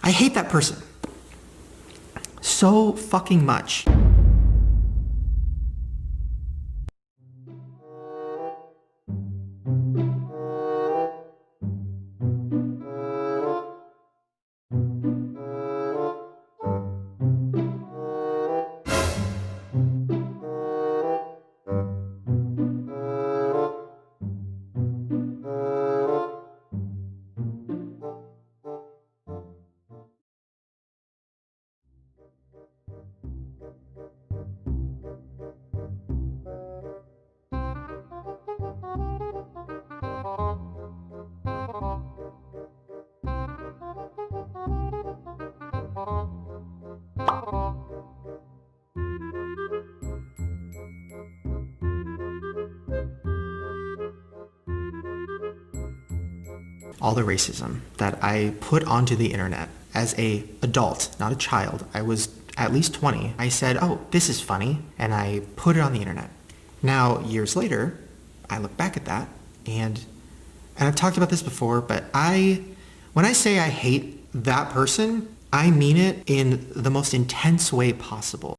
I hate that person so fucking much. All the racism that I put onto the internet as a adult, not a child. I was at least 20. I said, oh, this is funny, and I put it on the internet. Now, years later, I look back at that, and I've talked about this before, but when I say I hate that person, I mean it in the most intense way possible.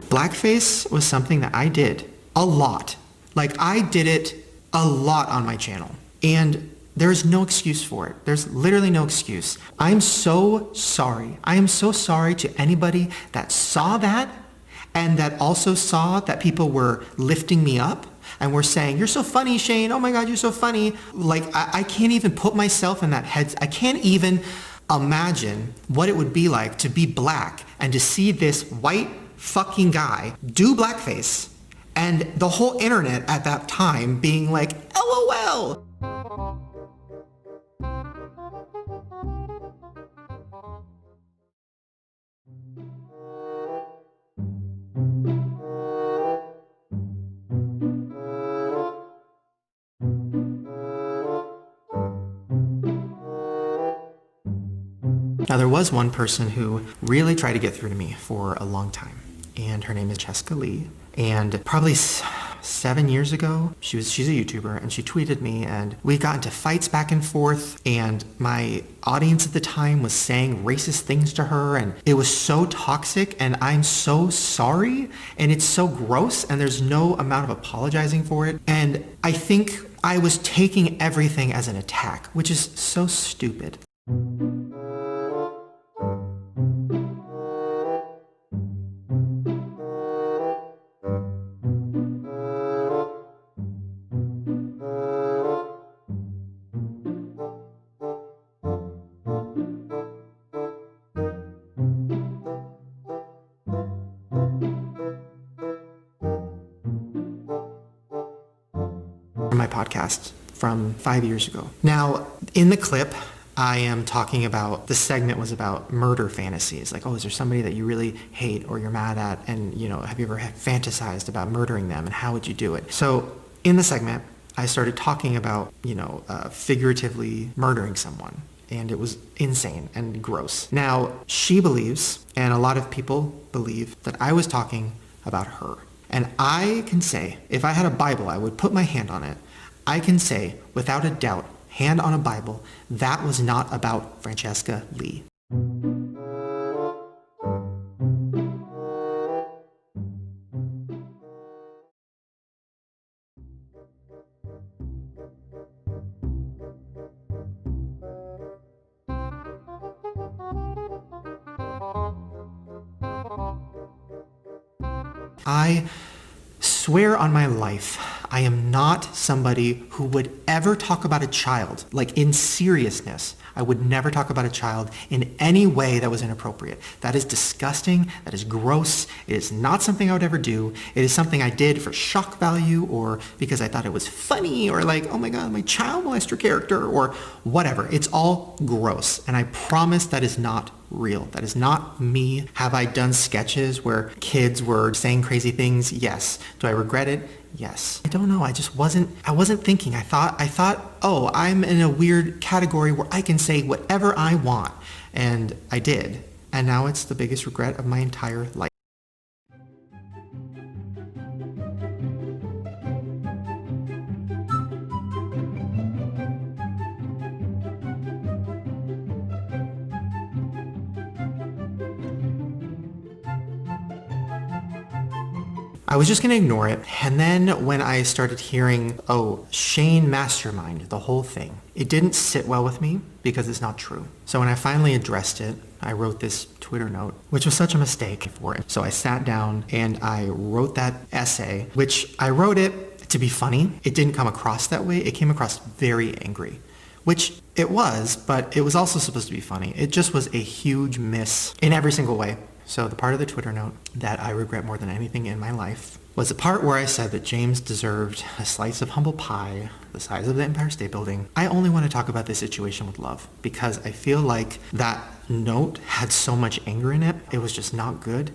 Blackface was something that I did a lot. Like, I did it a lot on my channel. And there's no excuse for it. There's literally no excuse. I'm so sorry. I am so sorry to anybody that saw that and that also saw that people were lifting me up and were saying, you're so funny, Shane. Oh my God, you're so funny. Like, I can't even put myself in that head. I can't even imagine what it would be like to be black and to see this white fucking guy do blackface and the whole internet at that time being like, LOL. Now, there was one person who really tried to get through to me for a long time, and her name is Jessica Lee. And probably 7 years ago, she's a YouTuber, and she tweeted me, and we got into fights back and forth, and my audience at the time was saying racist things to her, and it was so toxic, and I'm so sorry, and it's so gross, and there's no amount of apologizing for it. And I think I was taking everything as an attack, which is so stupid. My podcast from 5 years ago. Now, in the clip, I am talking about, the segment was about murder fantasies. Like, oh, is there somebody that you really hate or you're mad at? And, you know, have you ever fantasized about murdering them and how would you do it? So in the segment, I started talking about, figuratively murdering someone. And it was insane and gross. Now, she believes, and a lot of people believe, that I was talking about her. And I can say, if I had a Bible, I would put my hand on it. I can say, without a doubt, hand on a Bible, that was not about Francesca Lee. I swear on my life, I am not somebody who would ever talk about a child, like in seriousness. I would never talk about a child in any way that was inappropriate. That is disgusting. That is gross. It is not something I would ever do. It is something I did for shock value or because I thought it was funny or like, oh my God, my child molester character or whatever. It's all gross. And I promise that is not real. That is not me. Have I done sketches where kids were saying crazy things? Yes. Do I regret it? Yes. I don't know. I wasn't thinking. I thought, oh, I'm in a weird category where I can say whatever I want. And I did. And now it's the biggest regret of my entire life. I was just going to ignore it. And then when I started hearing, oh, Shane mastermind, the whole thing, it didn't sit well with me because it's not true. So when I finally addressed it, I wrote this Twitter note, which was such a mistake for it. So I sat down and I wrote that essay, which I wrote it to be funny. It didn't come across that way. It came across very angry, which it was, but it was also supposed to be funny. It just was a huge miss in every single way. So the part of the Twitter note that I regret more than anything in my life was the part where I said that James deserved a slice of humble pie the size of the Empire State Building. I only want to talk about this situation with love because I feel like that note had so much anger in it. It was just not good.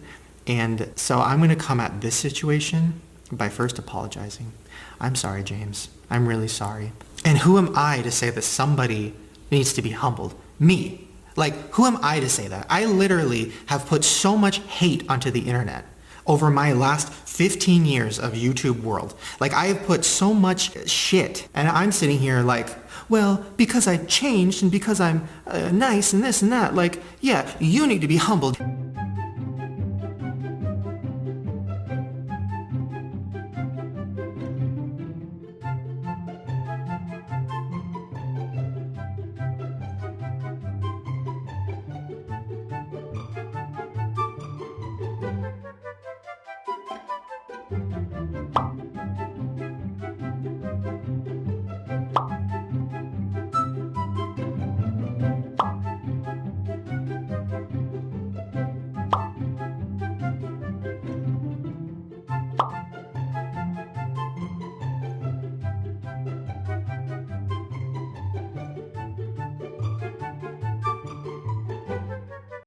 And so I'm going to come at this situation by first apologizing. I'm sorry, James. I'm really sorry. And who am I to say that somebody needs to be humbled? Me. Like, who am I to say that? I literally have put so much hate onto the internet over my last 15 years of YouTube world. Like, I have put so much shit, and I'm sitting here like, well, because I changed and because I'm nice and this and that, like, yeah, you need to be humbled.